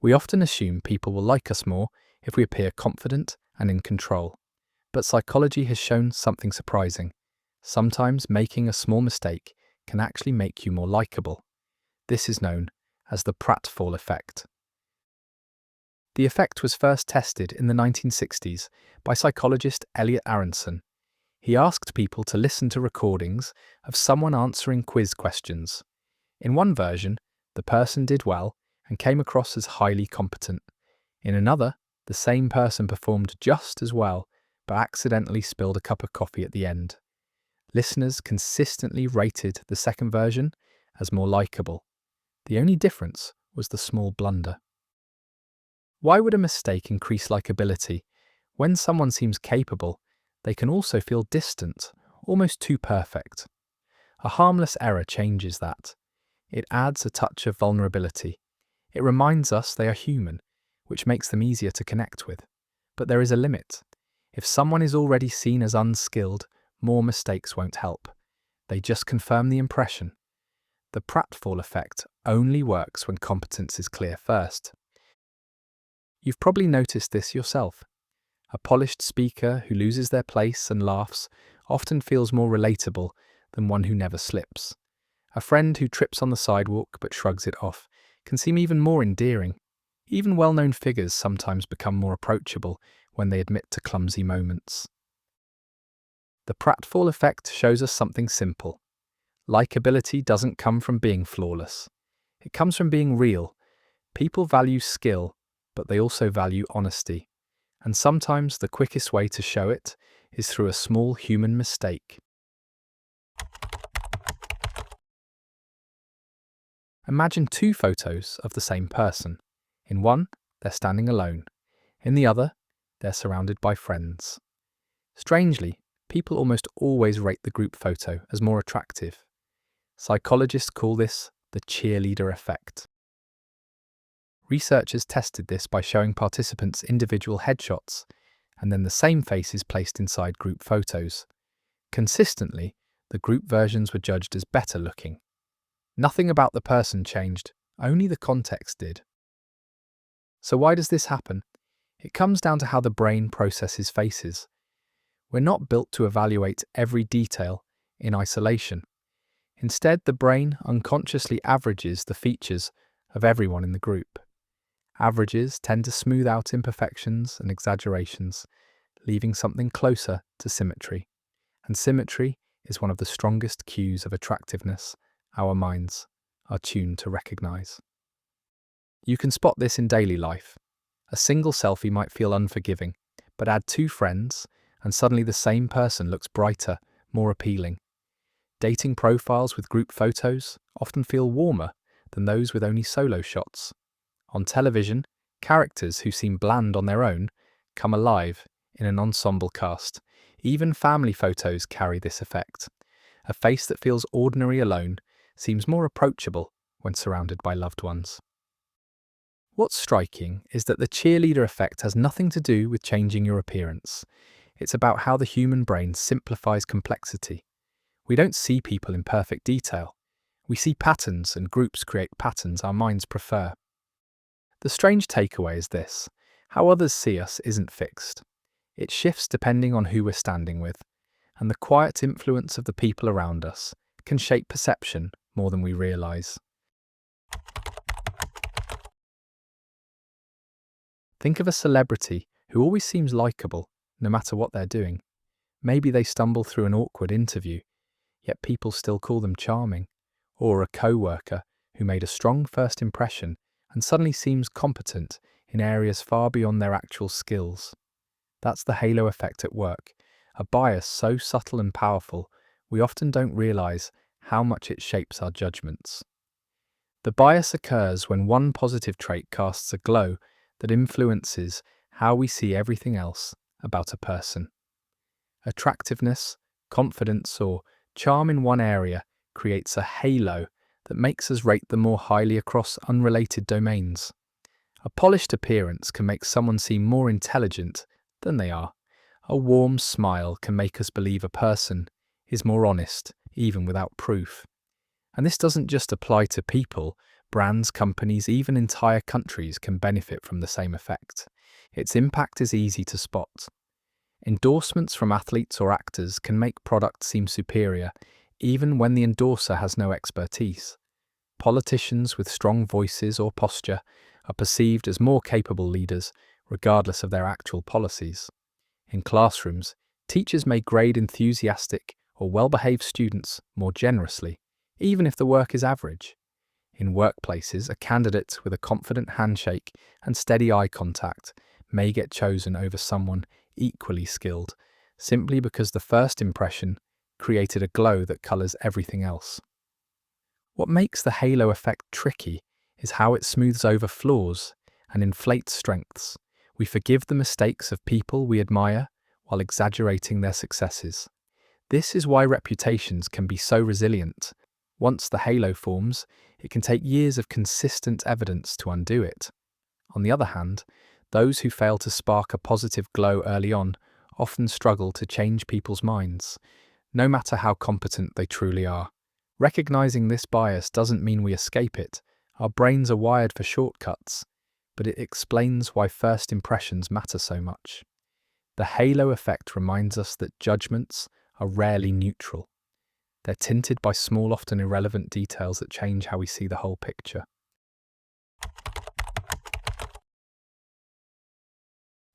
We often assume people will like us more if we appear confident and in control. But psychology has shown something surprising. Sometimes making a small mistake can actually make you more likable. This is known as the pratfall effect. The effect was first tested in the 1960s by psychologist Elliot Aronson. He asked people to listen to recordings of someone answering quiz questions. In one version, the person did well and came across as highly competent. In another, the same person performed just as well, but accidentally spilled a cup of coffee at the end. Listeners consistently rated the second version as more likable. The only difference was the small blunder. Why would a mistake increase likability? When someone seems capable, they can also feel distant, almost too perfect. A harmless error changes that. It adds a touch of vulnerability. It reminds us they are human, which makes them easier to connect with. But there is a limit. If someone is already seen as unskilled, more mistakes won't help. They just confirm the impression. The pratfall effect only works when competence is clear first. You've probably noticed this yourself. A polished speaker who loses their place and laughs often feels more relatable than one who never slips. A friend who trips on the sidewalk but shrugs it off can seem even more endearing. Even well-known figures sometimes become more approachable when they admit to clumsy moments. The pratfall effect shows us something simple. Likability doesn't come from being flawless. It comes from being real. People value skill, but they also value honesty. And sometimes the quickest way to show it is through a small human mistake. Imagine two photos of the same person. In one, they're standing alone. In the other, they're surrounded by friends. Strangely, people almost always rate the group photo as more attractive. Psychologists call this the cheerleader effect. Researchers tested this by showing participants individual headshots, and then the same faces placed inside group photos. Consistently, the group versions were judged as better looking. Nothing about the person changed, only the context did. So why does this happen? It comes down to how the brain processes faces. We're not built to evaluate every detail in isolation. Instead, the brain unconsciously averages the features of everyone in the group. Averages tend to smooth out imperfections and exaggerations, leaving something closer to symmetry. And symmetry is one of the strongest cues of attractiveness our minds are tuned to recognize. You can spot this in daily life. A single selfie might feel unforgiving, but add two friends, and suddenly the same person looks brighter, more appealing. Dating profiles with group photos often feel warmer than those with only solo shots. On television, characters who seem bland on their own come alive in an ensemble cast. Even family photos carry this effect. A face that feels ordinary alone seems more approachable when surrounded by loved ones. What's striking is that the cheerleader effect has nothing to do with changing your appearance. It's about how the human brain simplifies complexity. We don't see people in perfect detail. We see patterns, and groups create patterns our minds prefer. The strange takeaway is this: how others see us isn't fixed. It shifts depending on who we're standing with, and the quiet influence of the people around us can shape perception more than we realize. Think of a celebrity who always seems likable, no matter what they're doing. Maybe they stumble through an awkward interview, yet people still call them charming. Or a co-worker who made a strong first impression and suddenly seems competent in areas far beyond their actual skills. That's the halo effect at work, a bias so subtle and powerful, we often don't realize how much it shapes our judgments. The bias occurs when one positive trait casts a glow that influences how we see everything else about a person. Attractiveness, confidence, or charm in one area creates a halo that makes us rate them more highly across unrelated domains. A polished appearance can make someone seem more intelligent than they are. A warm smile can make us believe a person is more honest, even without proof. And this doesn't just apply to people, Brands, companies, even entire countries can benefit from the same effect. Its impact is easy to spot. Endorsements from athletes or actors can make products seem superior, even when the endorser has no expertise. Politicians with strong voices or posture are perceived as more capable leaders, regardless of their actual policies. In classrooms, teachers may grade enthusiastic or well-behaved students more generously, even if the work is average. In workplaces, a candidate with a confident handshake and steady eye contact may get chosen over someone equally skilled, simply because the first impression created a glow that colours everything else. What makes the halo effect tricky is how it smooths over flaws and inflates strengths. We forgive the mistakes of people we admire while exaggerating their successes. This is why reputations can be so resilient. Once the halo forms, it can take years of consistent evidence to undo it. On the other hand, those who fail to spark a positive glow early on often struggle to change people's minds, no matter how competent they truly are. Recognizing this bias doesn't mean we escape it. Our brains are wired for shortcuts, but it explains why first impressions matter so much. The halo effect reminds us that judgments are rarely neutral. They're tinted by small, often irrelevant details that change how we see the whole picture.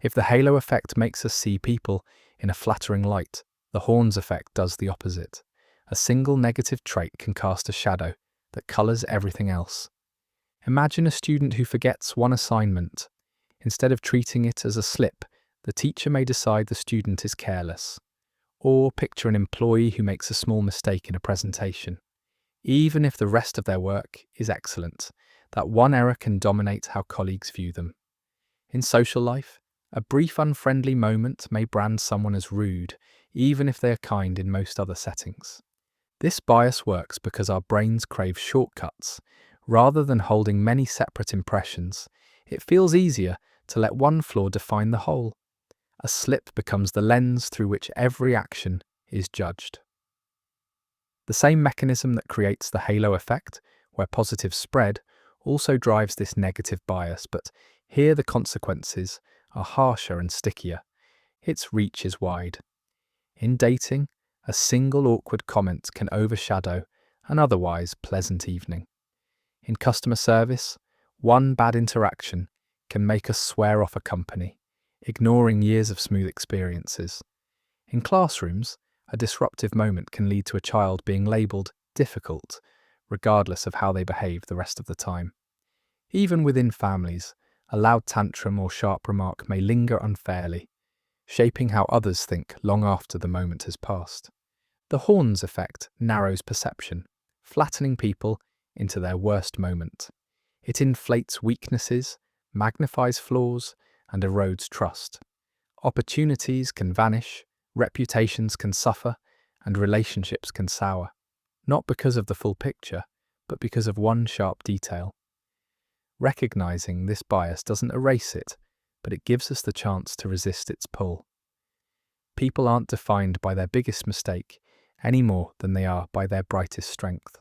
If the halo effect makes us see people in a flattering light, the horns effect does the opposite. A single negative trait can cast a shadow that colours everything else. Imagine a student who forgets one assignment. Instead of treating it as a slip, the teacher may decide the student is careless. Or picture an employee who makes a small mistake in a presentation. Even if the rest of their work is excellent, that one error can dominate how colleagues view them. In social life, a brief unfriendly moment may brand someone as rude, even if they are kind in most other settings. This bias works because our brains crave shortcuts. Rather than holding many separate impressions, it feels easier to let one flaw define the whole. A slip becomes the lens through which every action is judged. The same mechanism that creates the halo effect, where positives spread, also drives this negative bias, but here the consequences are harsher and stickier. Its reach is wide. In dating, a single awkward comment can overshadow an otherwise pleasant evening. In customer service, one bad interaction can make us swear off a company, ignoring years of smooth experiences. In classrooms, a disruptive moment can lead to a child being labelled difficult, regardless of how they behave the rest of the time. Even within families, a loud tantrum or sharp remark may linger unfairly, shaping how others think long after the moment has passed. The horns effect narrows perception, flattening people into their worst moment. It inflates weaknesses, magnifies flaws, and erodes trust. Opportunities can vanish, reputations can suffer, and relationships can sour, not because of the full picture, but because of one sharp detail. Recognizing this bias doesn't erase it, but it gives us the chance to resist its pull. People aren't defined by their biggest mistake any more than they are by their brightest strength.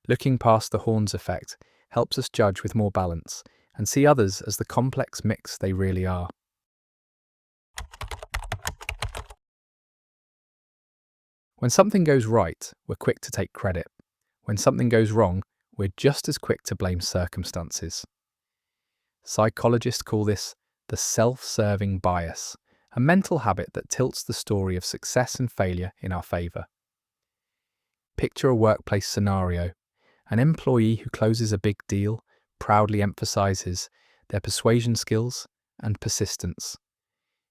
Looking past the horns effect helps us judge with more balance and see others as the complex mix they really are. When something goes right, we're quick to take credit. When something goes wrong, we're just as quick to blame circumstances. Psychologists call this the self-serving bias, a mental habit that tilts the story of success and failure in our favour. Picture a workplace scenario. An employee who closes a big deal proudly emphasises their persuasion skills and persistence.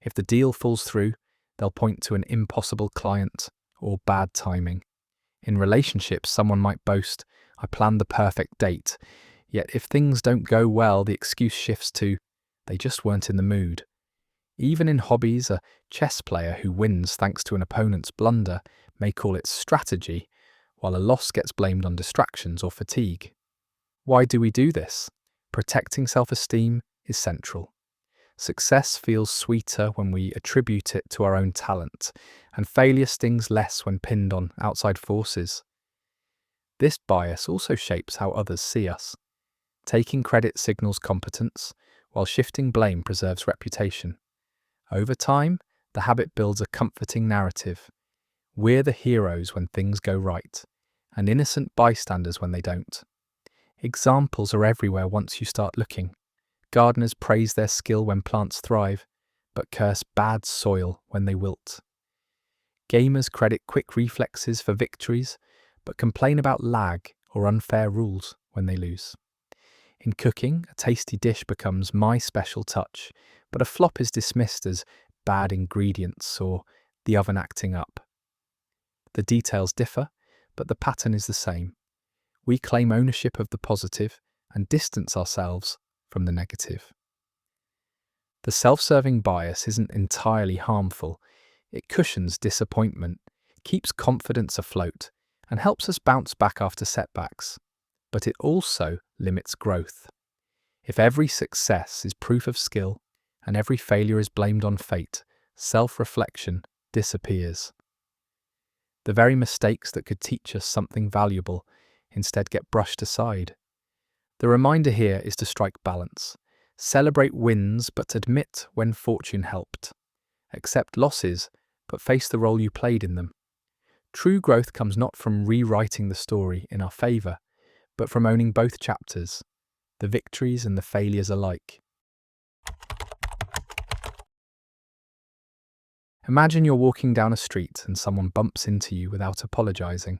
If the deal falls through, they'll point to an impossible client or bad timing. In relationships, someone might boast, "I planned the perfect date," yet if things don't go well, the excuse shifts to, "They just weren't in the mood." Even in hobbies, a chess player who wins thanks to an opponent's blunder may call it strategy, while a loss gets blamed on distractions or fatigue. Why do we do this? Protecting self-esteem is central. Success feels sweeter when we attribute it to our own talent, and failure stings less when pinned on outside forces. This bias also shapes how others see us. Taking credit signals competence, while shifting blame preserves reputation. Over time, the habit builds a comforting narrative. We're the heroes when things go right, and innocent bystanders when they don't. Examples are everywhere once you start looking. Gardeners praise their skill when plants thrive, but curse bad soil when they wilt. Gamers credit quick reflexes for victories, but complain about lag or unfair rules when they lose. In cooking, a tasty dish becomes my special touch, but a flop is dismissed as bad ingredients or the oven acting up. The details differ, but the pattern is the same. We claim ownership of the positive and distance ourselves from the negative. The self-serving bias isn't entirely harmful. It cushions disappointment, keeps confidence afloat, and helps us bounce back after setbacks. But it also limits growth. If every success is proof of skill and every failure is blamed on fate, self-reflection disappears. The very mistakes that could teach us something valuable instead get brushed aside. The reminder here is to strike balance. Celebrate wins, but admit when fortune helped. Accept losses, but face the role you played in them. True growth comes not from rewriting the story in our favour, but from owning both chapters, the victories and the failures alike. Imagine you're walking down a street and someone bumps into you without apologising.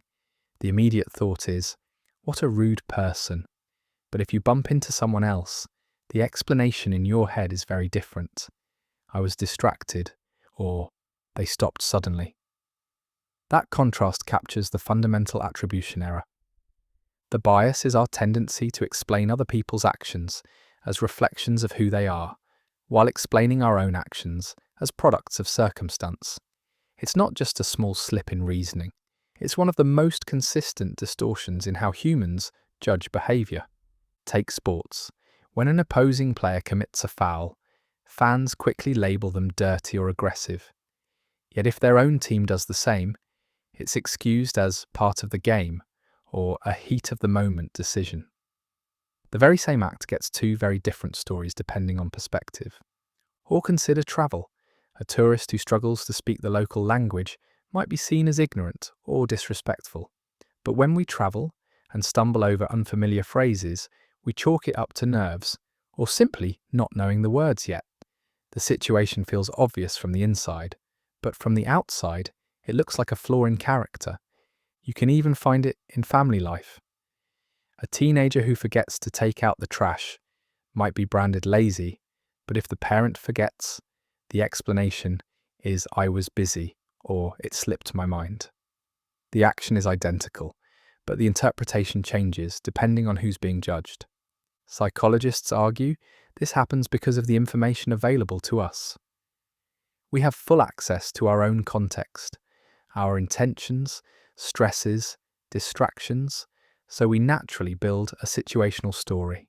The immediate thought is, what a rude person. But if you bump into someone else, the explanation in your head is very different. I was distracted, or they stopped suddenly. That contrast captures the fundamental attribution error. The bias is our tendency to explain other people's actions as reflections of who they are, while explaining our own actions as products of circumstance. It's not just a small slip in reasoning. It's one of the most consistent distortions in how humans judge behaviour. Take sports. When an opposing player commits a foul, fans quickly label them dirty or aggressive. Yet if their own team does the same, it's excused as part of the game or a heat-of-the-moment decision. The very same act gets two very different stories depending on perspective. Or consider travel. A tourist who struggles to speak the local language might be seen as ignorant or disrespectful. But when we travel and stumble over unfamiliar phrases, we chalk it up to nerves or simply not knowing the words yet. The situation feels obvious from the inside, but from the outside, it looks like a flaw in character. You can even find it in family life. A teenager who forgets to take out the trash might be branded lazy, but if the parent forgets, the explanation is "I was busy" or "it slipped my mind." The action is identical, but the interpretation changes depending on who's being judged. Psychologists argue this happens because of the information available to us. We have full access to our own context, our intentions, stresses, distractions, so we naturally build a situational story.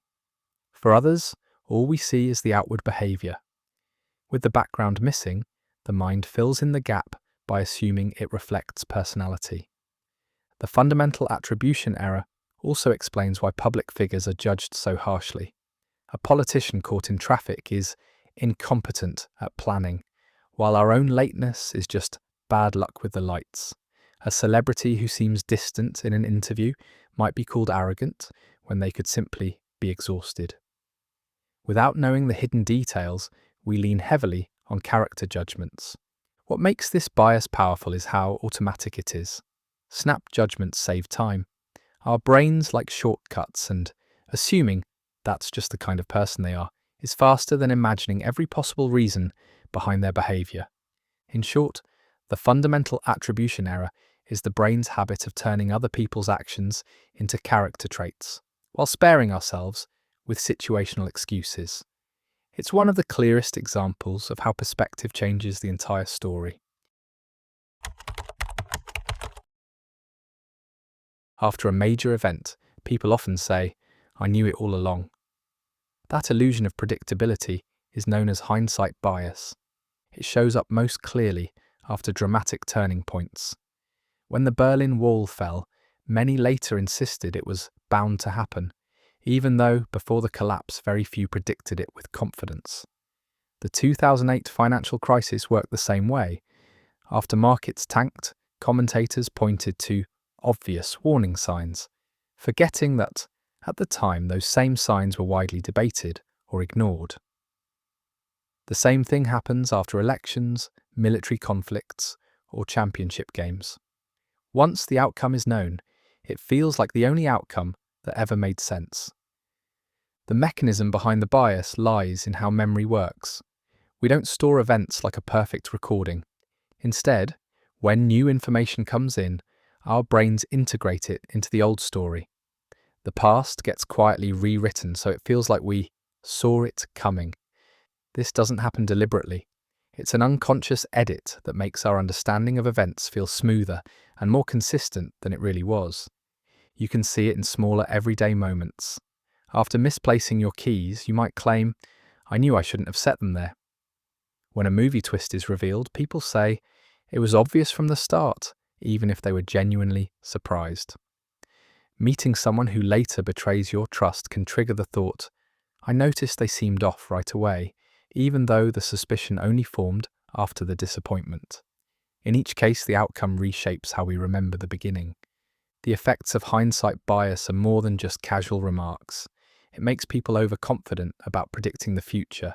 For others, all we see is the outward behaviour. With the background missing, the mind fills in the gap by assuming it reflects personality. The fundamental attribution error also explains why public figures are judged so harshly. A politician caught in traffic is incompetent at planning, while our own lateness is just bad luck with the lights. A celebrity who seems distant in an interview might be called arrogant when they could simply be exhausted. Without knowing the hidden details, we lean heavily on character judgments. What makes this bias powerful is how automatic it is. Snap judgments save time. Our brains like shortcuts, and assuming that's just the kind of person they are is faster than imagining every possible reason behind their behaviour. In short, the fundamental attribution error is the brain's habit of turning other people's actions into character traits, while sparing ourselves with situational excuses. It's one of the clearest examples of how perspective changes the entire story. After a major event, people often say, "I knew it all along." That illusion of predictability is known as hindsight bias. It shows up most clearly after dramatic turning points. When the Berlin Wall fell, Many later insisted it was bound to happen, even though before the collapse very few predicted it with confidence. The 2008 financial crisis worked the same way. After markets tanked, commentators pointed to obvious warning signs, forgetting that, at the time, those same signs were widely debated or ignored. The same thing happens after elections, military conflicts, or championship games. Once the outcome is known, it feels like the only outcome that ever made sense. The mechanism behind the bias lies in how memory works. We don't store events like a perfect recording. Instead, when new information comes in, our brains integrate it into the old story. The past gets quietly rewritten so it feels like we saw it coming. This doesn't happen deliberately. It's an unconscious edit that makes our understanding of events feel smoother and more consistent than it really was. You can see it in smaller everyday moments. After misplacing your keys, you might claim, "I knew I shouldn't have set them there." When a movie twist is revealed, people say, "It was obvious from the start," even if they were genuinely surprised. Meeting someone who later betrays your trust can trigger the thought, "I noticed they seemed off right away," even though the suspicion only formed after the disappointment. In each case, the outcome reshapes how we remember the beginning. The effects of hindsight bias are more than just casual remarks. It makes people overconfident about predicting the future,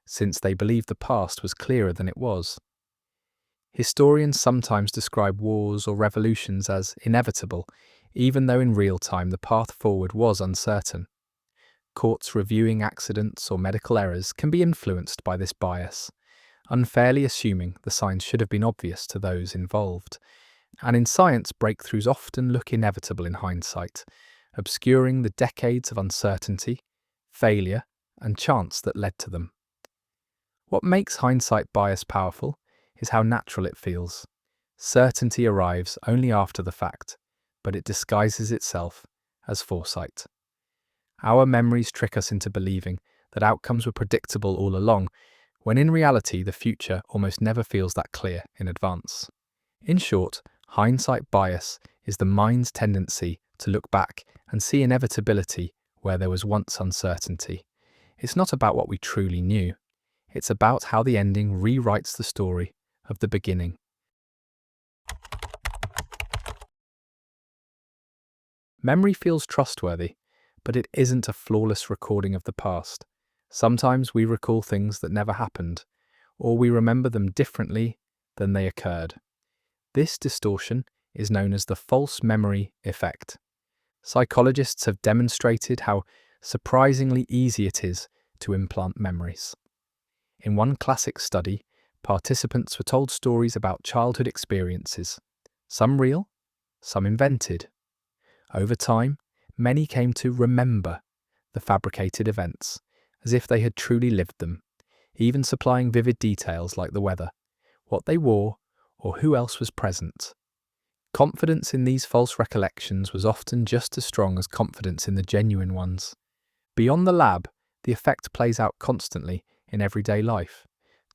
since they believe the past was clearer than it was. Historians sometimes describe wars or revolutions as inevitable, even though in real time the path forward was uncertain. Courts reviewing accidents or medical errors can be influenced by this bias, unfairly assuming the signs should have been obvious to those involved. And in science, breakthroughs often look inevitable in hindsight, obscuring the decades of uncertainty, failure, and chance that led to them. What makes hindsight bias powerful is how natural it feels. Certainty arrives only after the fact, but it disguises itself as foresight. Our memories trick us into believing that outcomes were predictable all along, when in reality the future almost never feels that clear in advance. In short, hindsight bias is the mind's tendency to look back and see inevitability where there was once uncertainty. It's not about what we truly knew. It's about how the ending rewrites the story of the beginning. Memory feels trustworthy, but it isn't a flawless recording of the past. Sometimes we recall things that never happened, or we remember them differently than they occurred. This distortion is known as the false memory effect. Psychologists have demonstrated how surprisingly easy it is to implant memories. In one classic study, participants were told stories about childhood experiences, some real, some invented. Over time, many came to remember the fabricated events, as if they had truly lived them, even supplying vivid details like the weather, what they wore, or who else was present. Confidence in these false recollections was often just as strong as confidence in the genuine ones. Beyond the lab, the effect plays out constantly in everyday life.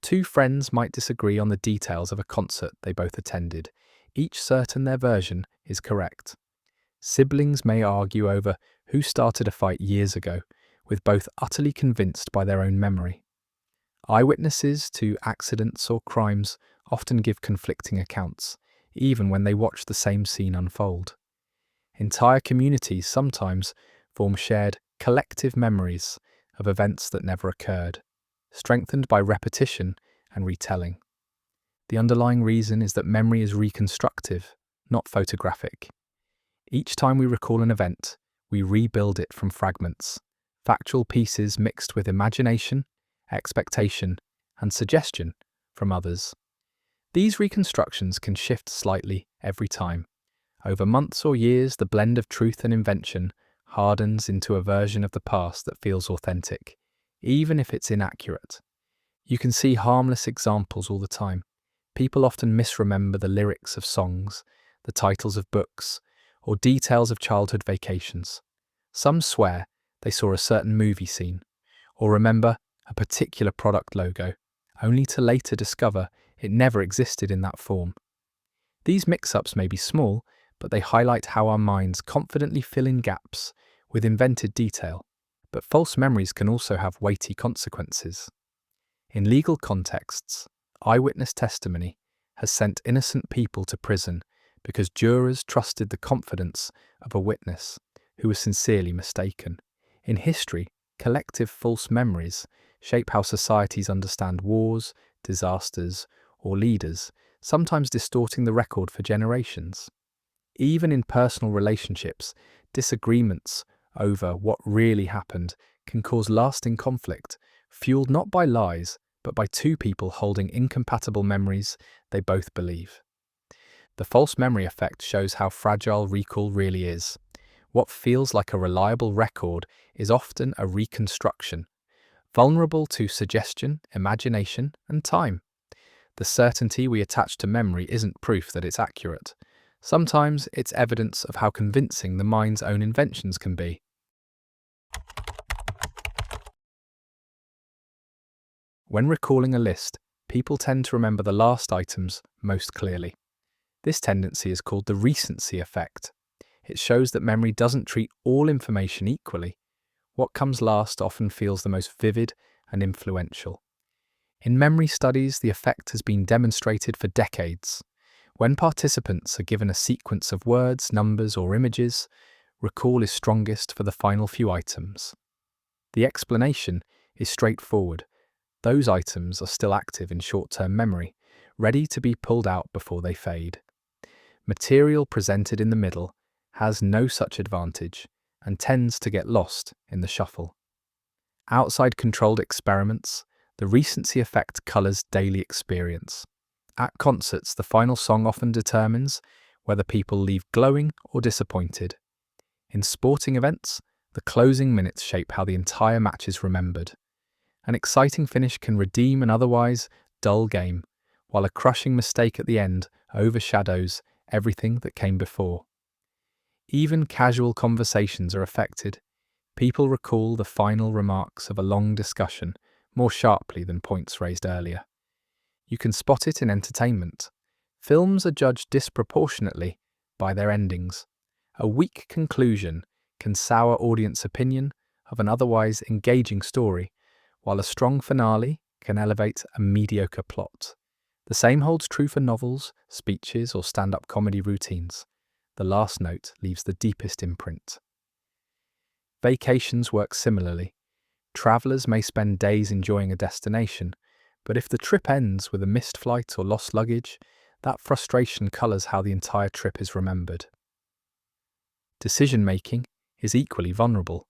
Two friends might disagree on the details of a concert they both attended, each certain their version is correct. Siblings may argue over who started a fight years ago, with both utterly convinced by their own memory. Eyewitnesses to accidents or crimes often give conflicting accounts, even when they watch the same scene unfold. Entire communities sometimes form shared collective memories of events that never occurred, strengthened by repetition and retelling. The underlying reason is that memory is reconstructive, not photographic. Each time we recall an event, we rebuild it from fragments, factual pieces mixed with imagination, expectation, and suggestion from others. These reconstructions can shift slightly every time. Over months or years, the blend of truth and invention hardens into a version of the past that feels authentic, even if it's inaccurate. You can see harmless examples all the time. People often misremember the lyrics of songs, the titles of books, or details of childhood vacations. Some swear they saw a certain movie scene, or remember a particular product logo, only to later discover it never existed in that form. These mix-ups may be small, but they highlight how our minds confidently fill in gaps with invented detail. But false memories can also have weighty consequences. In legal contexts, eyewitness testimony has sent innocent people to prison because jurors trusted the confidence of a witness who was sincerely mistaken. In history, collective false memories shape how societies understand wars, disasters, or leaders, sometimes distorting the record for generations. Even in personal relationships, disagreements over what really happened can cause lasting conflict, fueled not by lies, but by two people holding incompatible memories they both believe. The false memory effect shows how fragile recall really is. What feels like a reliable record is often a reconstruction, vulnerable to suggestion, imagination, and time. The certainty we attach to memory isn't proof that it's accurate. Sometimes it's evidence of how convincing the mind's own inventions can be. When recalling a list, people tend to remember the last items most clearly. This tendency is called the recency effect. It shows that memory doesn't treat all information equally. What comes last often feels the most vivid and influential. In memory studies, the effect has been demonstrated for decades. When participants are given a sequence of words, numbers, or images, recall is strongest for the final few items. The explanation is straightforward. Those items are still active in short-term memory, ready to be pulled out before they fade. Material presented in the middle has no such advantage and tends to get lost in the shuffle. Outside controlled experiments, the recency effect colours daily experience. At concerts, the final song often determines whether people leave glowing or disappointed. In sporting events, the closing minutes shape how the entire match is remembered. An exciting finish can redeem an otherwise dull game, while a crushing mistake at the end overshadows everything that came before. Even casual conversations are affected. People recall the final remarks of a long discussion more sharply than points raised earlier. You can spot it in entertainment. Films are judged disproportionately by their endings. A weak conclusion can sour audience opinion of an otherwise engaging story, while a strong finale can elevate a mediocre plot. The same holds true for novels, speeches, or stand-up comedy routines. The last note leaves the deepest imprint. Vacations work similarly. Travellers may spend days enjoying a destination, but if the trip ends with a missed flight or lost luggage, that frustration colours how the entire trip is remembered. Decision-making is equally vulnerable.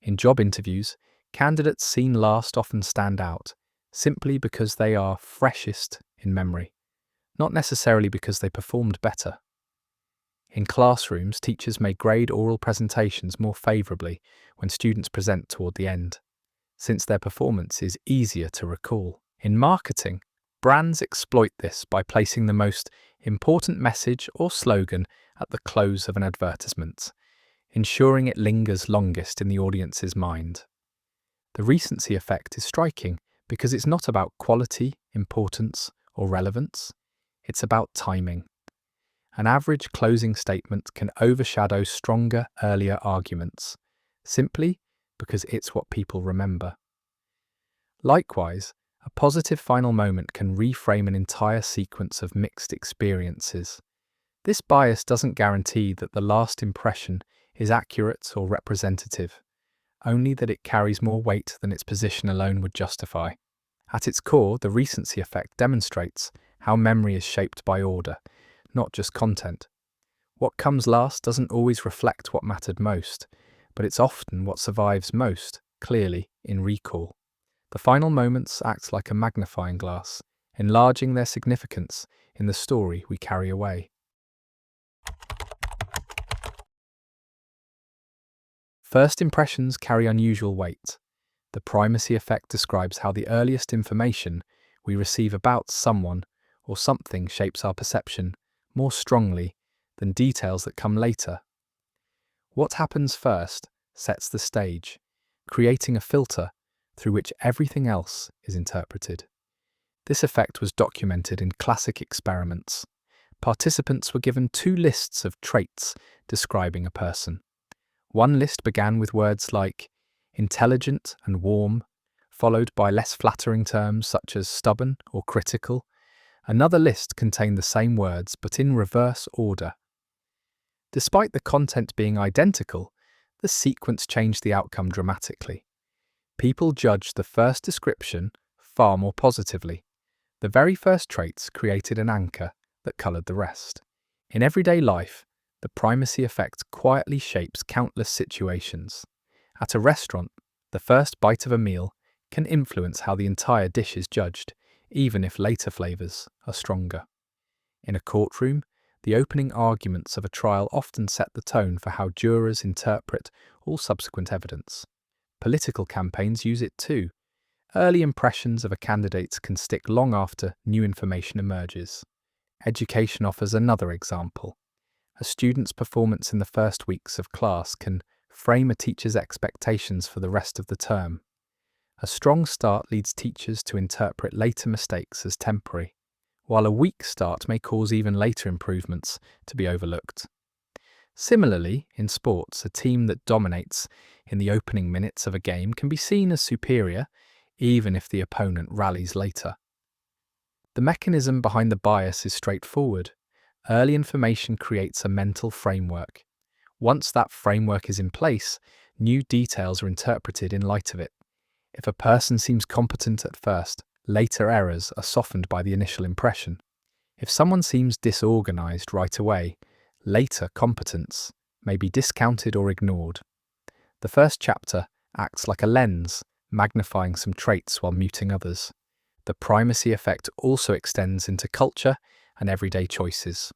In job interviews, candidates seen last often stand out, simply because they are freshest in memory, not necessarily because they performed better. In classrooms, teachers may grade oral presentations more favourably when students present toward the end, since their performance is easier to recall. In marketing, brands exploit this by placing the most important message or slogan at the close of an advertisement, ensuring it lingers longest in the audience's mind. The recency effect is striking because it's not about quality, importance, or relevance. It's about timing. An average closing statement can overshadow stronger, earlier arguments, simply because it's what people remember. Likewise, a positive final moment can reframe an entire sequence of mixed experiences. This bias doesn't guarantee that the last impression is accurate or representative, only that it carries more weight than its position alone would justify. At its core, the recency effect demonstrates how memory is shaped by order, not just content. What comes last doesn't always reflect what mattered most, but it's often what survives most clearly in recall. The final moments act like a magnifying glass, enlarging their significance in the story we carry away. First impressions carry unusual weight. The primacy effect describes how the earliest information we receive about someone or something shapes our perception more strongly than details that come later. What happens first sets the stage, creating a filter through which everything else is interpreted. This effect was documented in classic experiments. Participants were given two lists of traits describing a person. One list began with words like intelligent and warm, followed by less flattering terms such as stubborn or critical. Another list contained the same words but in reverse order. Despite the content being identical, the sequence changed the outcome dramatically. People judged the first description far more positively. The very first traits created an anchor that coloured the rest. In everyday life, the primacy effect quietly shapes countless situations. At a restaurant, the first bite of a meal can influence how the entire dish is judged, even if later flavours are stronger. In a courtroom, the opening arguments of a trial often set the tone for how jurors interpret all subsequent evidence. Political campaigns use it too. Early impressions of a candidate can stick long after new information emerges. Education offers another example. A student's performance in the first weeks of class can frame a teacher's expectations for the rest of the term. A strong start leads teachers to interpret later mistakes as temporary, while a weak start may cause even later improvements to be overlooked. Similarly, in sports, a team that dominates in the opening minutes of a game can be seen as superior, even if the opponent rallies later. The mechanism behind the bias is straightforward. Early information creates a mental framework. Once that framework is in place, new details are interpreted in light of it. If a person seems competent at first, later errors are softened by the initial impression. If someone seems disorganized right away, later competence may be discounted or ignored. The first chapter acts like a lens, magnifying some traits while muting others. The primacy effect also extends into culture and everyday choices.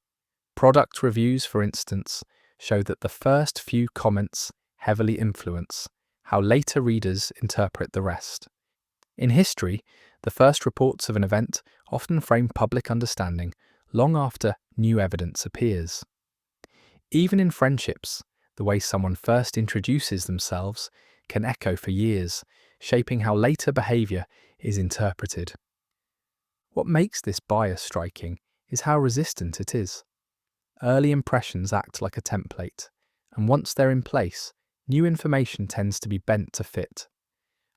Product reviews, for instance, show that the first few comments heavily influence how later readers interpret the rest. In history, the first reports of an event often frame public understanding long after new evidence appears. Even in friendships, the way someone first introduces themselves can echo for years, shaping how later behaviour is interpreted. What makes this bias striking is how resistant it is. Early impressions act like a template, and once they're in place, new information tends to be bent to fit.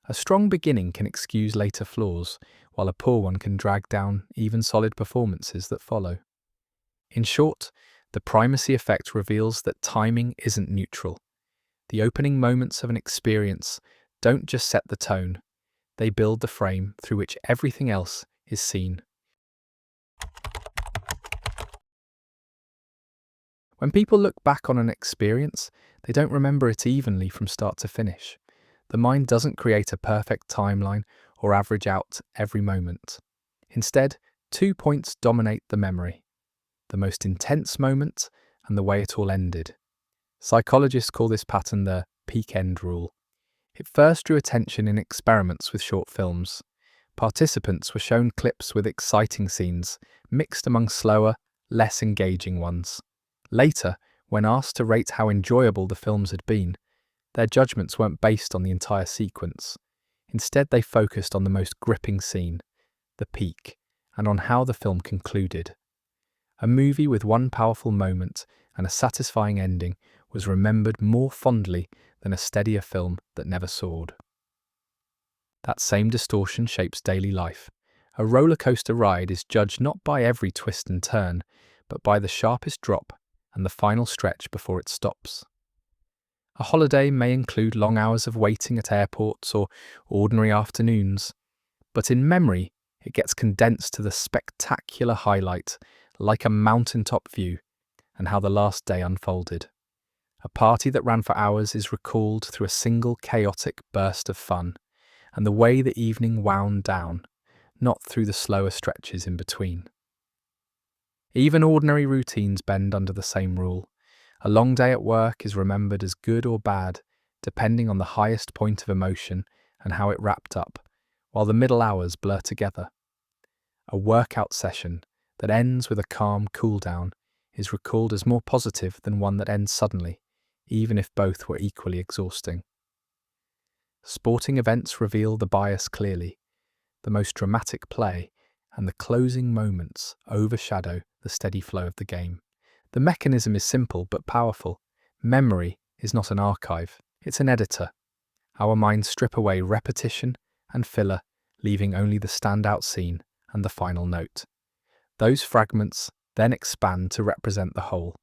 A strong beginning can excuse later flaws, while a poor one can drag down even solid performances that follow. In short, the primacy effect reveals that timing isn't neutral. The opening moments of an experience don't just set the tone, they build the frame through which everything else is seen. When people look back on an experience, they don't remember it evenly from start to finish. The mind doesn't create a perfect timeline or average out every moment. Instead, 2 points dominate the memory: the most intense moment and the way it all ended. Psychologists call this pattern the peak-end rule. It first drew attention in experiments with short films. Participants were shown clips with exciting scenes, mixed among slower, less engaging ones. Later, when asked to rate how enjoyable the films had been, their judgments weren't based on the entire sequence. Instead, they focused on the most gripping scene, the peak, and on how the film concluded. A movie with one powerful moment and a satisfying ending was remembered more fondly than a steadier film that never soared. That same distortion shapes daily life. A roller coaster ride is judged not by every twist and turn, but by the sharpest drop and the final stretch before it stops. A holiday may include long hours of waiting at airports or ordinary afternoons, but in memory, it gets condensed to the spectacular highlight, like a mountaintop view, and how the last day unfolded. A party that ran for hours is recalled through a single chaotic burst of fun, and the way the evening wound down, not through the slower stretches in between. Even ordinary routines bend under the same rule. A long day at work is remembered as good or bad, depending on the highest point of emotion and how it wrapped up, while the middle hours blur together. A workout session that ends with a calm cool-down is recalled as more positive than one that ends suddenly, even if both were equally exhausting. Sporting events reveal the bias clearly. The most dramatic play, and the closing moments overshadow the steady flow of the game. The mechanism is simple but powerful. Memory is not an archive, it's an editor. Our minds strip away repetition and filler, leaving only the standout scene and the final note. Those fragments then expand to represent the whole.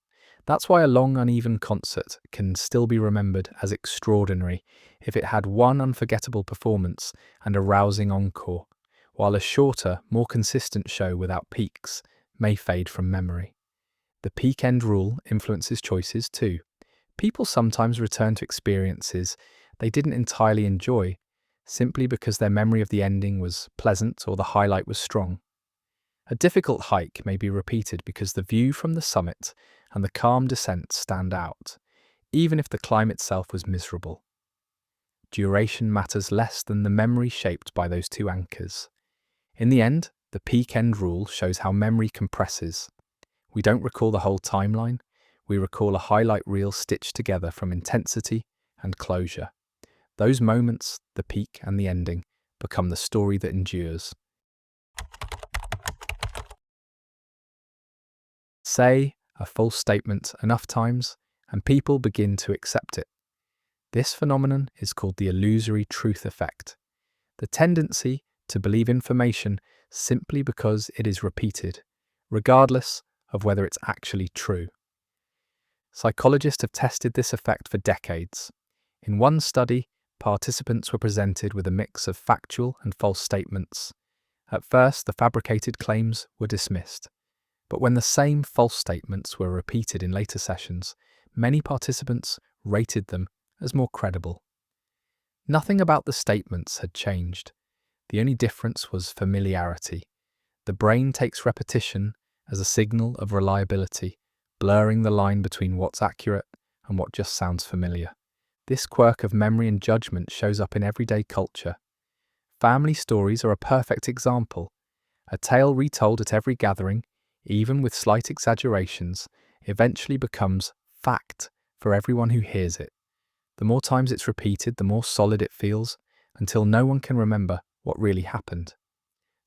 That's why a long, uneven concert can still be remembered as extraordinary if it had one unforgettable performance and a rousing encore, while a shorter, more consistent show without peaks may fade from memory. The peak-end rule influences choices too. People sometimes return to experiences they didn't entirely enjoy, simply because their memory of the ending was pleasant or the highlight was strong. A difficult hike may be repeated because the view from the summit and the calm descent stand out, even if the climb itself was miserable. Duration matters less than the memory shaped by those two anchors. In the end, the peak-end rule shows how memory compresses. We don't recall the whole timeline, we recall a highlight reel stitched together from intensity and closure. Those moments, the peak and the ending, become the story that endures. Say a false statement enough times, and people begin to accept it. This phenomenon is called the illusory truth effect, the tendency to believe information simply because it is repeated, regardless of whether it's actually true. Psychologists have tested this effect for decades. In one study, participants were presented with a mix of factual and false statements. At first, the fabricated claims were dismissed. But when the same false statements were repeated in later sessions, many participants rated them as more credible. Nothing about the statements had changed. The only difference was familiarity. The brain takes repetition as a signal of reliability, blurring the line between what's accurate and what just sounds familiar. This quirk of memory and judgment shows up in everyday culture. Family stories are a perfect example. A tale retold at every gathering, even with slight exaggerations, eventually becomes fact for everyone who hears it. The more times it's repeated, the more solid it feels, until no one can remember what really happened.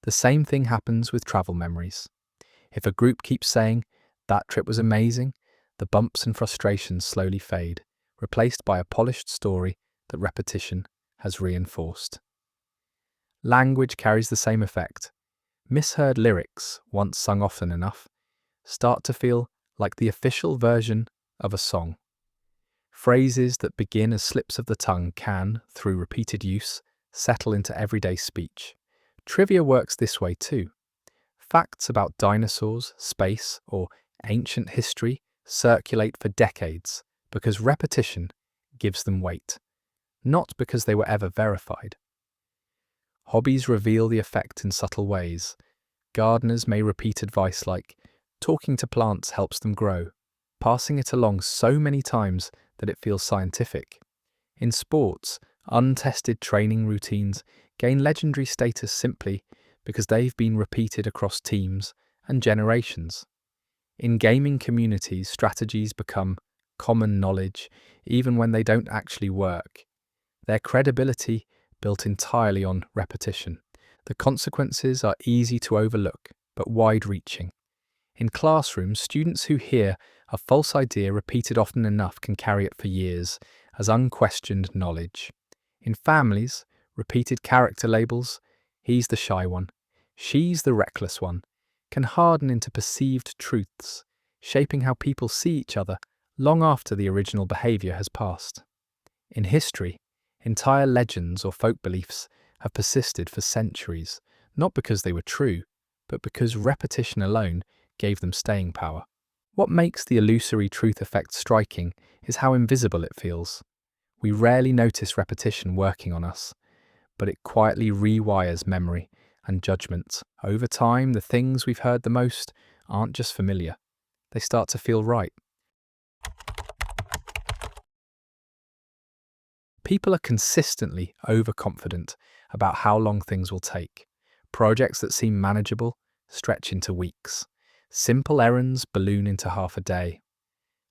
The same thing happens with travel memories. If a group keeps saying, "That trip was amazing," the bumps and frustrations slowly fade, replaced by a polished story that repetition has reinforced. Language carries the same effect. Misheard lyrics, once sung often enough, start to feel like the official version of a song. Phrases that begin as slips of the tongue can, through repeated use, settle into everyday speech. Trivia works this way too. Facts about dinosaurs, space, or ancient history circulate for decades because repetition gives them weight, not because they were ever verified. Hobbies reveal the effect in subtle ways. Gardeners may repeat advice like, "Talking to plants helps them grow," passing it along so many times that it feels scientific. In sports, untested training routines gain legendary status simply because they've been repeated across teams and generations. In gaming communities, strategies become common knowledge even when they don't actually work. Their credibility built entirely on repetition. The consequences are easy to overlook, but wide-reaching. In classrooms, students who hear a false idea repeated often enough can carry it for years as unquestioned knowledge. In families, repeated character labels, "He's the shy one," "She's the reckless one," can harden into perceived truths, shaping how people see each other long after the original behaviour has passed. In history, entire legends or folk beliefs have persisted for centuries, not because they were true, but because repetition alone gave them staying power. What makes the illusory truth effect striking is how invisible it feels. We rarely notice repetition working on us, but it quietly rewires memory and judgment. Over time, the things we've heard the most aren't just familiar, they start to feel right. People are consistently overconfident about how long things will take. Projects that seem manageable stretch into weeks. Simple errands balloon into half a day.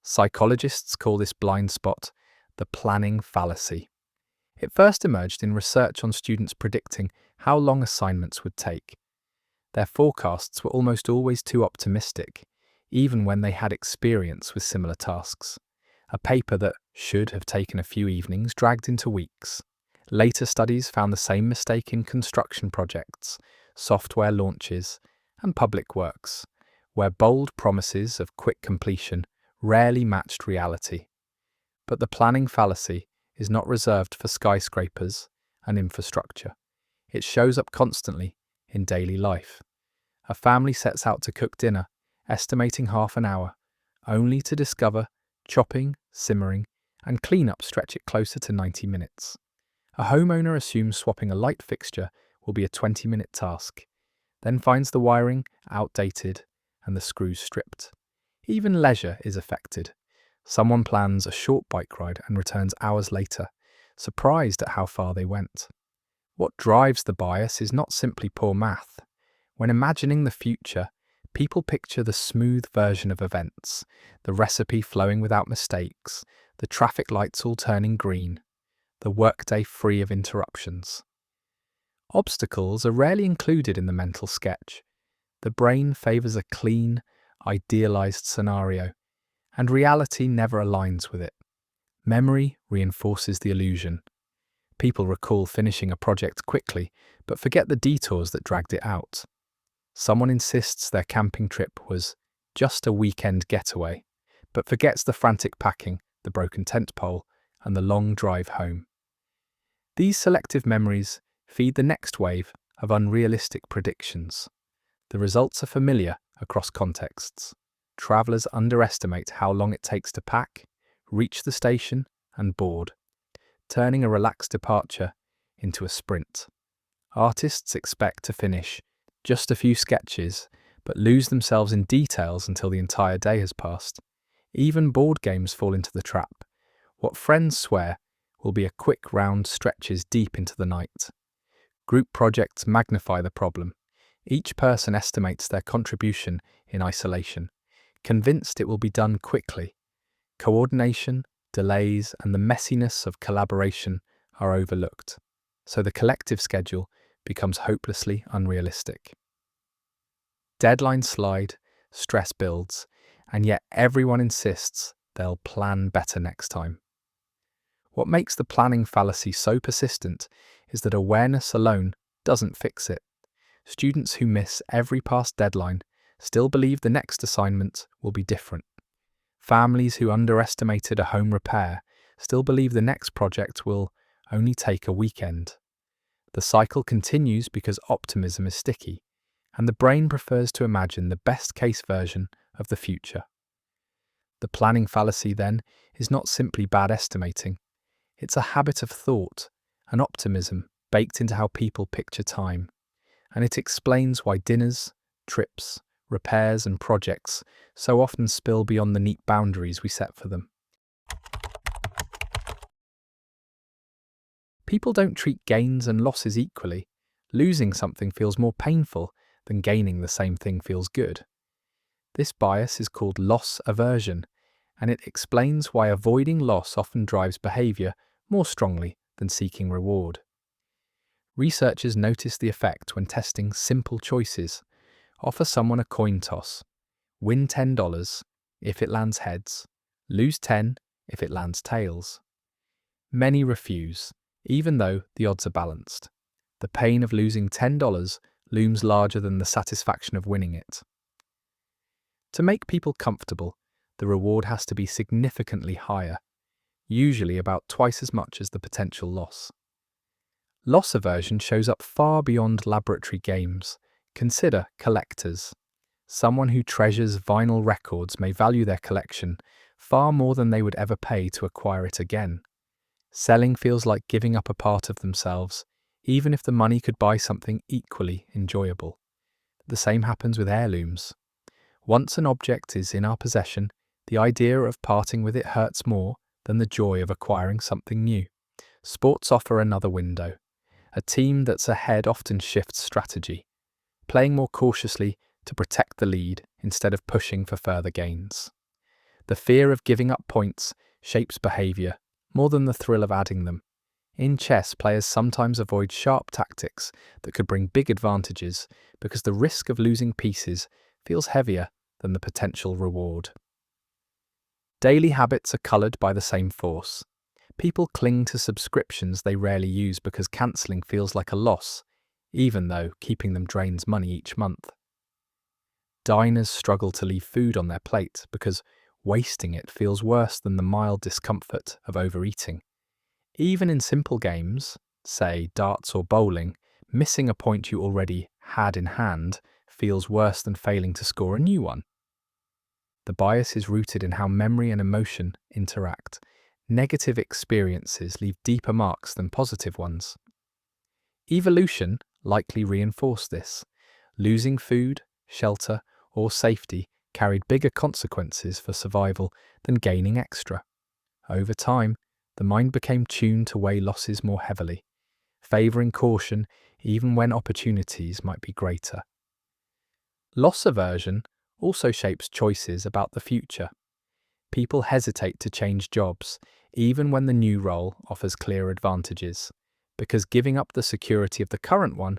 Psychologists call this blind spot the planning fallacy. It first emerged in research on students predicting how long assignments would take. Their forecasts were almost always too optimistic, even when they had experience with similar tasks. A paper that should have taken a few evenings dragged into weeks. Later studies found the same mistake in construction projects, software launches, and public works, where bold promises of quick completion rarely matched reality. But the planning fallacy is not reserved for skyscrapers and infrastructure. It shows up constantly in daily life. A family sets out to cook dinner, estimating half an hour, only to discover chopping, simmering, and cleanup stretch it closer to 90 minutes. A homeowner assumes swapping a light fixture will be a 20-minute task, then finds the wiring outdated and the screws stripped. Even leisure is affected. Someone plans a short bike ride and returns hours later, surprised at how far they went. What drives the bias is not simply poor math. When imagining the future, people picture the smooth version of events, the recipe flowing without mistakes, the traffic lights all turning green, the workday free of interruptions. Obstacles are rarely included in the mental sketch. The brain favours a clean, idealised scenario, and reality never aligns with it. Memory reinforces the illusion. People recall finishing a project quickly, but forget the detours that dragged it out. Someone insists their camping trip was just a weekend getaway, but forgets the frantic packing, the broken tent pole, and the long drive home. These selective memories feed the next wave of unrealistic predictions. The results are familiar across contexts. Travellers underestimate how long it takes to pack, reach the station, and board, turning a relaxed departure into a sprint. Artists expect to finish just a few sketches, but lose themselves in details until the entire day has passed. Even board games fall into the trap. What friends swear will be a quick round stretches deep into the night. Group projects magnify the problem. Each person estimates their contribution in isolation, convinced it will be done quickly. Coordination, delays, and the messiness of collaboration are overlooked, so the collective schedule becomes hopelessly unrealistic. Deadlines slide, stress builds, and yet everyone insists they'll plan better next time. What makes the planning fallacy so persistent is that awareness alone doesn't fix it. Students who miss every past deadline still believe the next assignment will be different. Families who underestimated a home repair still believe the next project will only take a weekend. The cycle continues because optimism is sticky, and the brain prefers to imagine the best-case version of the future. The planning fallacy, then, is not simply bad estimating. It's a habit of thought, an optimism baked into how people picture time, and it explains why dinners, trips, repairs, and projects so often spill beyond the neat boundaries we set for them. People don't treat gains and losses equally. Losing something feels more painful than gaining the same thing feels good. This bias is called loss aversion, and it explains why avoiding loss often drives behaviour more strongly than seeking reward. Researchers notice the effect when testing simple choices. Offer someone a coin toss. Win $10 if it lands heads. Lose 10 if it lands tails. Many refuse, even though the odds are balanced. The pain of losing $10 looms larger than the satisfaction of winning it. To make people comfortable, the reward has to be significantly higher, usually about twice as much as the potential loss. Loss aversion shows up far beyond laboratory games. Consider collectors. Someone who treasures vinyl records may value their collection far more than they would ever pay to acquire it again. Selling feels like giving up a part of themselves, even if the money could buy something equally enjoyable. The same happens with heirlooms. Once an object is in our possession, the idea of parting with it hurts more than the joy of acquiring something new. Sports offer another window. A team that's ahead often shifts strategy, playing more cautiously to protect the lead instead of pushing for further gains. The fear of giving up points shapes behaviour more than the thrill of adding them. In chess, players sometimes avoid sharp tactics that could bring big advantages because the risk of losing pieces feels heavier than the potential reward. Daily habits are coloured by the same force. People cling to subscriptions they rarely use because cancelling feels like a loss, even though keeping them drains money each month. Diners struggle to leave food on their plate because wasting it feels worse than the mild discomfort of overeating. Even in simple games, say darts or bowling, missing a point you already had in hand feels worse than failing to score a new one. The bias is rooted in how memory and emotion interact. Negative experiences leave deeper marks than positive ones. Evolution likely reinforced this. Losing food, shelter, or safety carried bigger consequences for survival than gaining extra. Over time, the mind became tuned to weigh losses more heavily, favouring caution even when opportunities might be greater. Loss aversion also shapes choices about the future. People hesitate to change jobs, even when the new role offers clear advantages, because giving up the security of the current one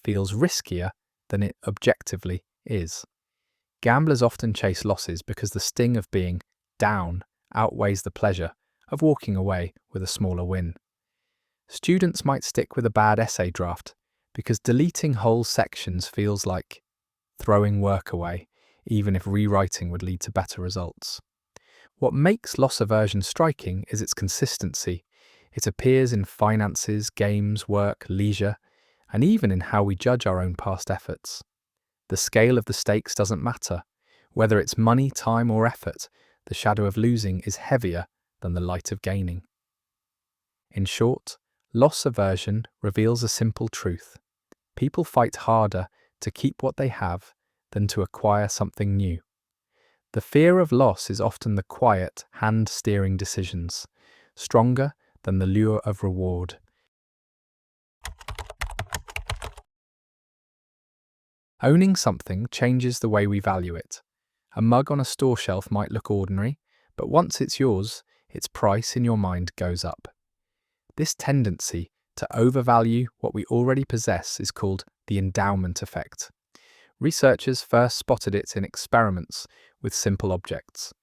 feels riskier than it objectively is. Gamblers often chase losses because the sting of being down outweighs the pleasure of walking away with a smaller win. Students might stick with a bad essay draft because deleting whole sections feels like throwing work away, even if rewriting would lead to better results. What makes loss aversion striking is its consistency. It appears in finances, games, work, leisure, and even in how we judge our own past efforts. The scale of the stakes doesn't matter. Whether it's money, time, or effort, the shadow of losing is heavier than the light of gaining. In short, loss aversion reveals a simple truth. People fight harder to keep what they have than to acquire something new. The fear of loss is often the quiet, hand-steering decisions, stronger than the lure of reward. Owning something changes the way we value it. A mug on a store shelf might look ordinary, but once it's yours, its price in your mind goes up. This tendency to overvalue what we already possess is called the endowment effect. Researchers first spotted it in experiments with simple objects.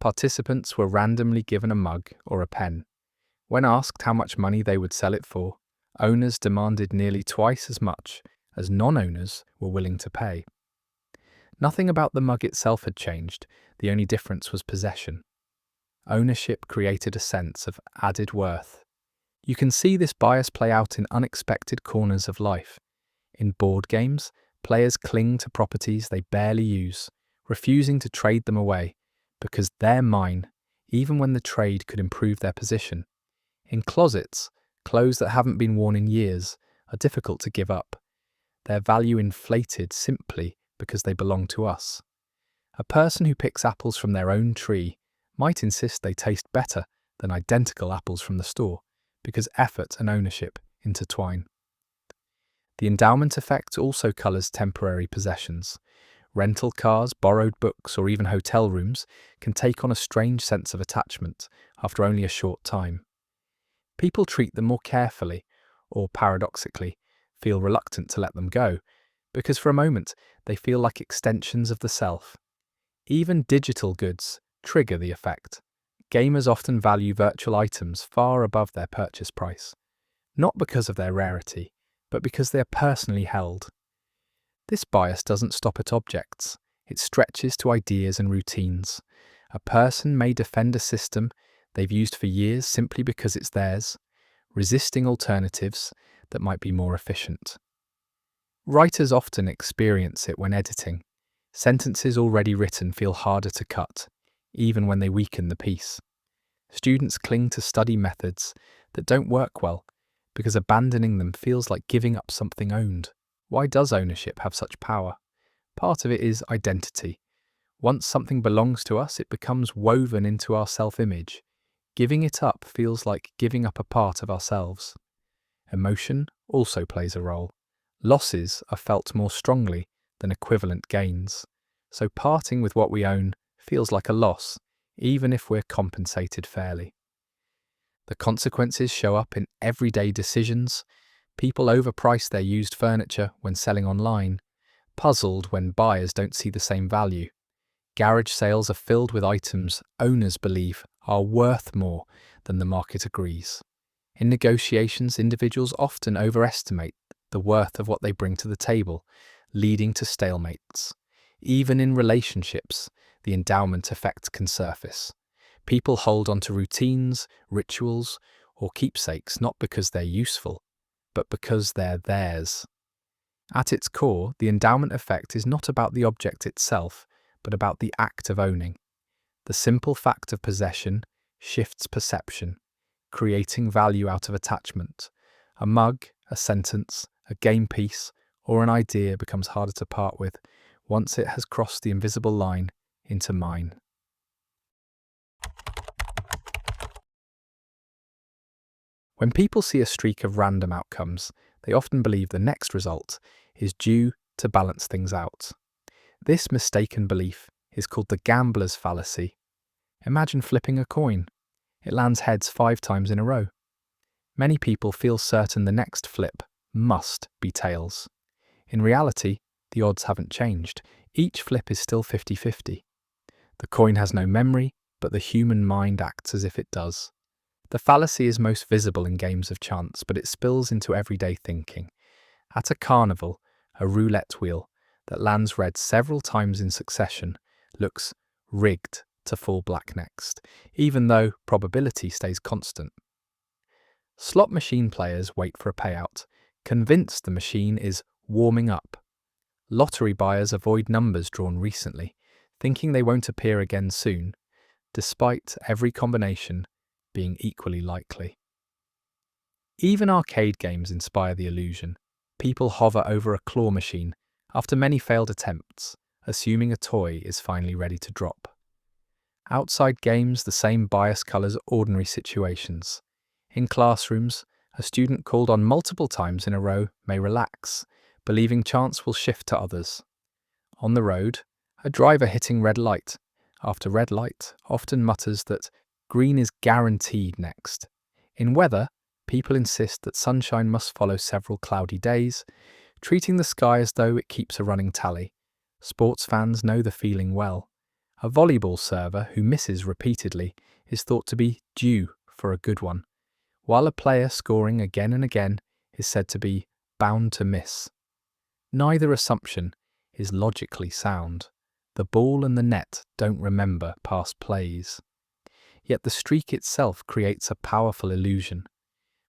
Participants were randomly given a mug or a pen. When asked how much money they would sell it for, owners demanded nearly twice as much as non-owners were willing to pay. Nothing about the mug itself had changed, the only difference was possession. Ownership created a sense of added worth. You can see this bias play out in unexpected corners of life. In board games, players cling to properties they barely use, refusing to trade them away because they're mine, even when the trade could improve their position. In closets, clothes that haven't been worn in years are difficult to give up. Their value inflated simply because they belong to us. A person who picks apples from their own tree might insist they taste better than identical apples from the store because effort and ownership intertwine. The endowment effect also colours temporary possessions. Rental cars, borrowed books, or even hotel rooms can take on a strange sense of attachment after only a short time. People treat them more carefully, or paradoxically, feel reluctant to let them go, because for a moment they feel like extensions of the self. Even digital goods trigger the effect. Gamers often value virtual items far above their purchase price, not because of their rarity, but because they are personally held. This bias doesn't stop at objects, it stretches to ideas and routines. A person may defend a system they've used for years simply because it's theirs, resisting alternatives that might be more efficient. Writers often experience it when editing. Sentences already written feel harder to cut, even when they weaken the piece. Students cling to study methods that don't work well because abandoning them feels like giving up something owned. Why does ownership have such power? Part of it is identity. Once something belongs to us, it becomes woven into our self-image. Giving it up feels like giving up a part of ourselves. Emotion also plays a role. Losses are felt more strongly than equivalent gains, so parting with what we own feels like a loss, even if we're compensated fairly. The consequences show up in everyday decisions. People overprice their used furniture when selling online, puzzled when buyers don't see the same value. Garage sales are filled with items owners believe are worth more than the market agrees. In negotiations, individuals often overestimate the worth of what they bring to the table, leading to stalemates. Even in relationships, the endowment effect can surface. People hold on to routines, rituals, or keepsakes not because they're useful, but because they're theirs. At its core, the endowment effect is not about the object itself, but about the act of owning. The simple fact of possession shifts perception, creating value out of attachment. A mug, a sentence, a game piece, or an idea becomes harder to part with once it has crossed the invisible line into mine. When people see a streak of random outcomes, they often believe the next result is due to balance things out. This mistaken belief is called the gambler's fallacy. Imagine flipping a coin. It lands heads 5 times in a row. Many people feel certain the next flip must be tails. In reality, the odds haven't changed. Each flip is still 50-50. The coin has no memory, but the human mind acts as if it does. The fallacy is most visible in games of chance, but it spills into everyday thinking. At a carnival, a roulette wheel that lands red several times in succession looks rigged to fall black next, even though probability stays constant. Slot machine players wait for a payout, convinced the machine is warming up. Lottery buyers avoid numbers drawn recently, thinking they won't appear again soon, despite every combination being equally likely. Even arcade games inspire the illusion. People hover over a claw machine after many failed attempts, assuming a toy is finally ready to drop. Outside games, the same bias colours ordinary situations. In classrooms, a student called on multiple times in a row may relax, believing chance will shift to others. On the road, a driver hitting red light after red light often mutters that green is guaranteed next. In weather, people insist that sunshine must follow several cloudy days, treating the sky as though it keeps a running tally. Sports fans know the feeling well. A volleyball server who misses repeatedly is thought to be due for a good one, while a player scoring again and again is said to be bound to miss. Neither assumption is logically sound. The ball and the net don't remember past plays. Yet the streak itself creates a powerful illusion.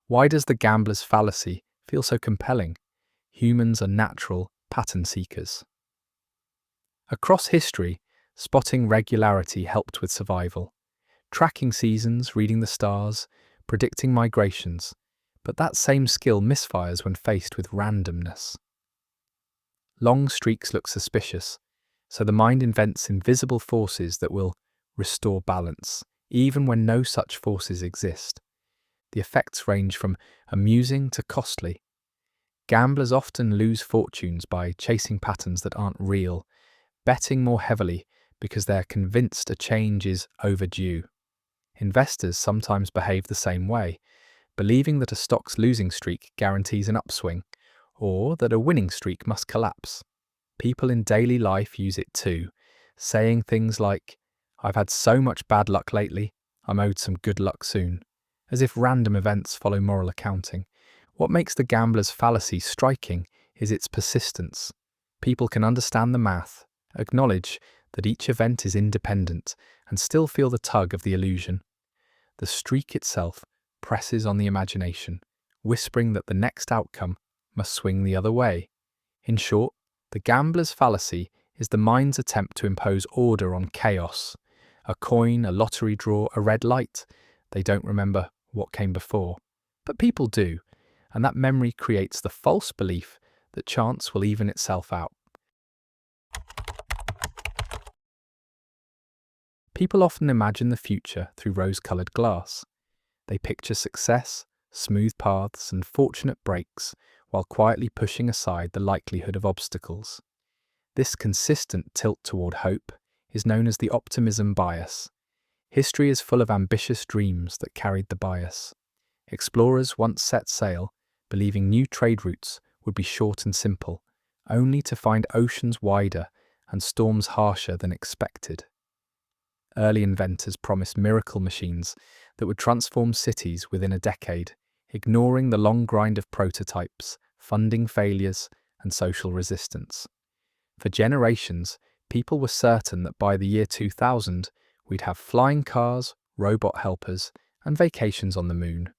Why does the gambler's fallacy feel so compelling? Humans are natural pattern seekers. Across history, spotting regularity helped with survival. Tracking seasons, reading the stars, predicting migrations. But that same skill misfires when faced with randomness. Long streaks look suspicious, so the mind invents invisible forces that will restore balance, even when no such forces exist. The effects range from amusing to costly. Gamblers often lose fortunes by chasing patterns that aren't real, betting more heavily because they're convinced a change is overdue. Investors sometimes behave the same way, believing that a stock's losing streak guarantees an upswing, or that a winning streak must collapse. People in daily life use it too, saying things like, "I've had so much bad luck lately, I'm owed some good luck soon," as if random events follow moral accounting. What makes the gambler's fallacy striking is its persistence. People can understand the math, acknowledge that each event is independent, and still feel the tug of the illusion. The streak itself presses on the imagination, whispering that the next outcome must swing the other way. In short, the gambler's fallacy is the mind's attempt to impose order on chaos. A coin, a lottery draw, a red light. They don't remember what came before. But people do, and that memory creates the false belief that chance will even itself out. People often imagine the future through rose-coloured glass. They picture success, smooth paths, and fortunate breaks, while quietly pushing aside the likelihood of obstacles. This consistent tilt toward hope is known as the optimism bias. History is full of ambitious dreams that carried the bias. Explorers once set sail, believing new trade routes would be short and simple, only to find oceans wider and storms harsher than expected. Early inventors promised miracle machines that would transform cities within a decade, ignoring the long grind of prototypes, funding failures, and social resistance. For generations, people were certain that by the year 2000, we'd have flying cars, robot helpers, and vacations on the moon.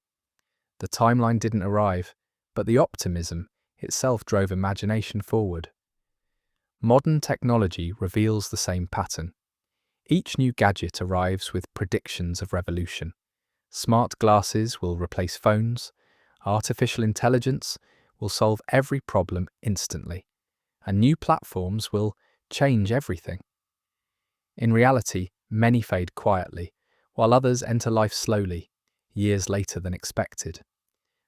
The timeline didn't arrive, but the optimism itself drove imagination forward. Modern technology reveals the same pattern. Each new gadget arrives with predictions of revolution. Smart glasses will replace phones, artificial intelligence will solve every problem instantly, and new platforms will change everything. In reality, many fade quietly, while others enter life slowly, years later than expected.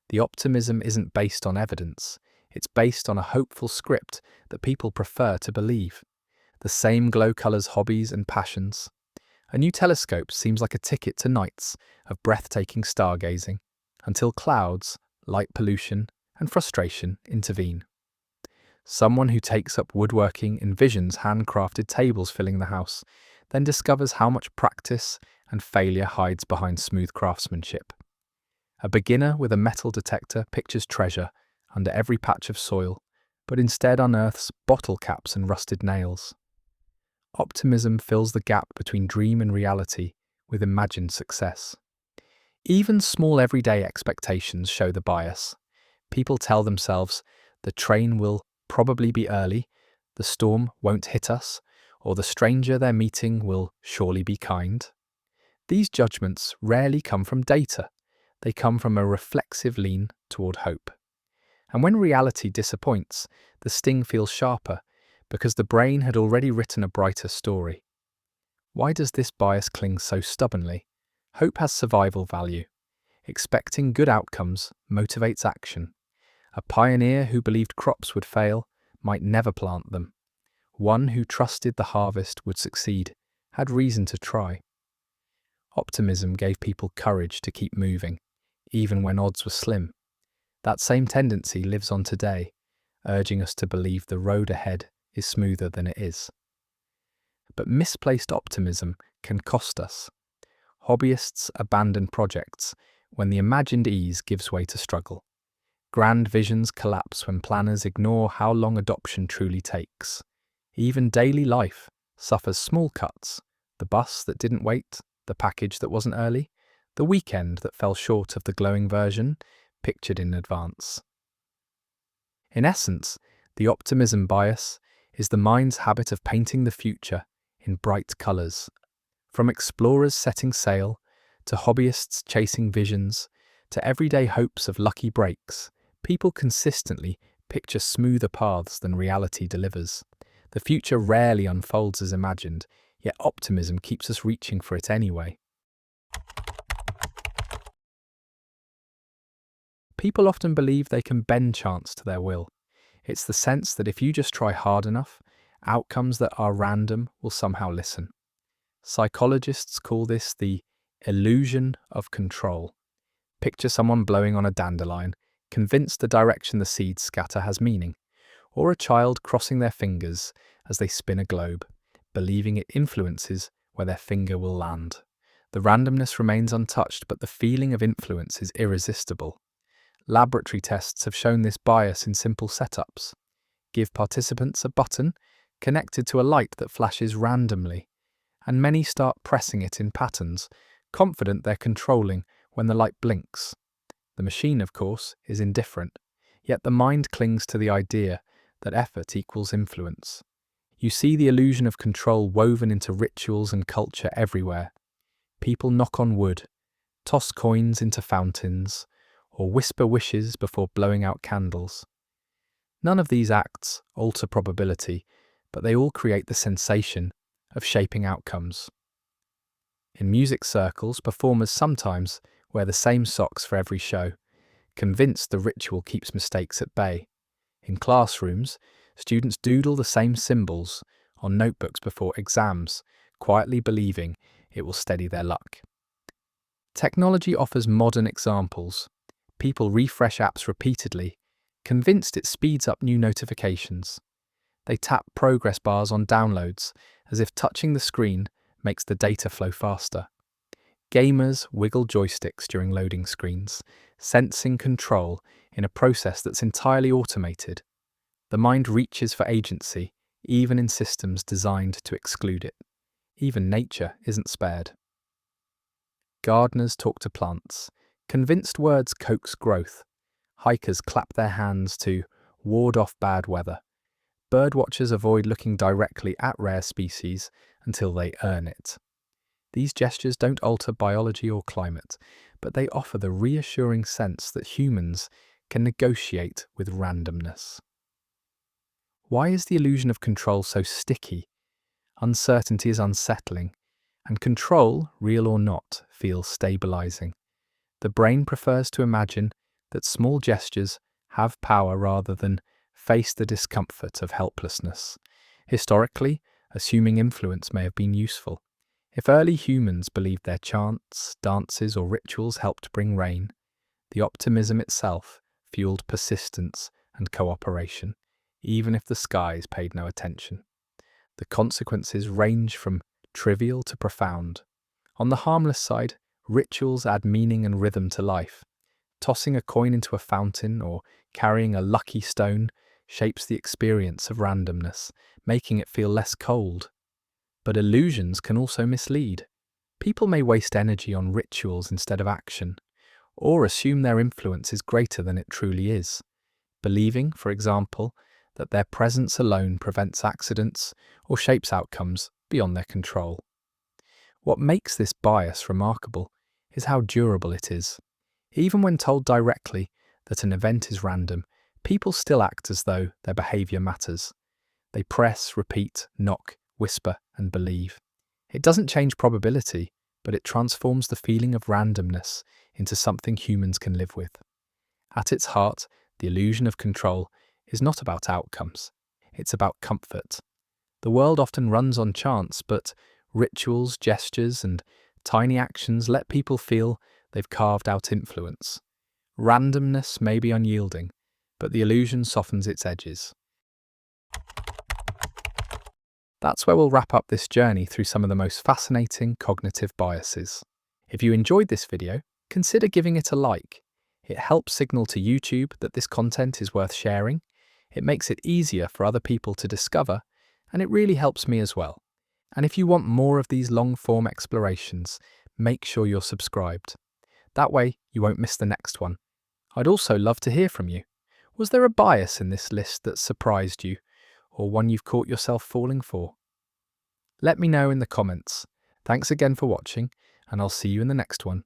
The optimism isn't based on evidence, it's based on a hopeful script that people prefer to believe. The same glow colours hobbies and passions. A new telescope seems like a ticket to nights of breathtaking stargazing, until clouds, light pollution, and frustration intervene. Someone who takes up woodworking envisions handcrafted tables filling the house, then discovers how much practice and failure hides behind smooth craftsmanship. A beginner with a metal detector pictures treasure under every patch of soil, but instead unearths bottle caps and rusted nails. Optimism fills the gap between dream and reality with imagined success. Even small everyday expectations show the bias. People tell themselves the train will probably be early, the storm won't hit us, or the stranger they're meeting will surely be kind. These judgments rarely come from data. They come from a reflexive lean toward hope. And when reality disappoints, the sting feels sharper, because the brain had already written a brighter story. Why does this bias cling so stubbornly? Hope has survival value. Expecting good outcomes motivates action. A pioneer who believed crops would fail might never plant them. One who trusted the harvest would succeed had reason to try. Optimism gave people courage to keep moving, even when odds were slim. That same tendency lives on today, urging us to believe the road ahead is smoother than it is. But misplaced optimism can cost us. Hobbyists abandon projects when the imagined ease gives way to struggle. Grand visions collapse when planners ignore how long adoption truly takes. Even daily life suffers small cuts: the bus that didn't wait, the package that wasn't early, the weekend that fell short of the glowing version pictured in advance. In essence, the optimism bias is the mind's habit of painting the future in bright colours. From explorers setting sail, to hobbyists chasing visions, to everyday hopes of lucky breaks, people consistently picture smoother paths than reality delivers. The future rarely unfolds as imagined, yet optimism keeps us reaching for it anyway. People often believe they can bend chance to their will. It's the sense that if you just try hard enough, outcomes that are random will somehow listen. Psychologists call this the illusion of control. Picture someone blowing on a dandelion, convinced the direction the seeds scatter has meaning, or a child crossing their fingers as they spin a globe, believing it influences where their finger will land. The randomness remains untouched, but the feeling of influence is irresistible. Laboratory tests have shown this bias in simple setups. Give participants a button connected to a light that flashes randomly, and many start pressing it in patterns, confident they're controlling when the light blinks. The machine, of course, is indifferent, yet the mind clings to the idea that effort equals influence. You see the illusion of control woven into rituals and culture everywhere. People knock on wood, toss coins into fountains, or whisper wishes before blowing out candles. None of these acts alter probability, but they all create the sensation of shaping outcomes. In music circles, performers sometimes wear the same socks for every show, convinced the ritual keeps mistakes at bay. In classrooms, students doodle the same symbols on notebooks before exams, quietly believing it will steady their luck. Technology offers modern examples. People refresh apps repeatedly, convinced it speeds up new notifications. They tap progress bars on downloads, as if touching the screen makes the data flow faster. Gamers wiggle joysticks during loading screens, sensing control in a process that's entirely automated. The mind reaches for agency, even in systems designed to exclude it. Even nature isn't spared. Gardeners talk to plants. Convinced words coax growth. Hikers clap their hands to ward off bad weather. Birdwatchers avoid looking directly at rare species until they earn it. These gestures don't alter biology or climate, but they offer the reassuring sense that humans can negotiate with randomness. Why is the illusion of control so sticky? Uncertainty is unsettling, and control, real or not, feels stabilizing. The brain prefers to imagine that small gestures have power rather than face the discomfort of helplessness. Historically, assuming influence may have been useful. If early humans believed their chants, dances, or rituals helped bring rain, the optimism itself fueled persistence and cooperation, even if the skies paid no attention. The consequences range from trivial to profound. On the harmless side, rituals add meaning and rhythm to life. Tossing a coin into a fountain or carrying a lucky stone shapes the experience of randomness, making it feel less cold. But illusions can also mislead. People may waste energy on rituals instead of action, or assume their influence is greater than it truly is, believing, for example, that their presence alone prevents accidents or shapes outcomes beyond their control. What makes this bias remarkable is how durable it is. Even when told directly that an event is random, people still act as though their behaviour matters. They press, repeat, knock, whisper, and believe. It doesn't change probability, but it transforms the feeling of randomness into something humans can live with. At its heart, the illusion of control is not about outcomes. It's about comfort. The world often runs on chance, but rituals, gestures, and tiny actions let people feel they've carved out influence. Randomness may be unyielding, but the illusion softens its edges. That's where we'll wrap up this journey through some of the most fascinating cognitive biases. If you enjoyed this video, consider giving it a like. It helps signal to YouTube that this content is worth sharing. It makes it easier for other people to discover, and it really helps me as well. And if you want more of these long-form explorations, make sure you're subscribed. That way, you won't miss the next one. I'd also love to hear from you. Was there a bias in this list that surprised you, or one you've caught yourself falling for? Let me know in the comments. Thanks again for watching, and I'll see you in the next one.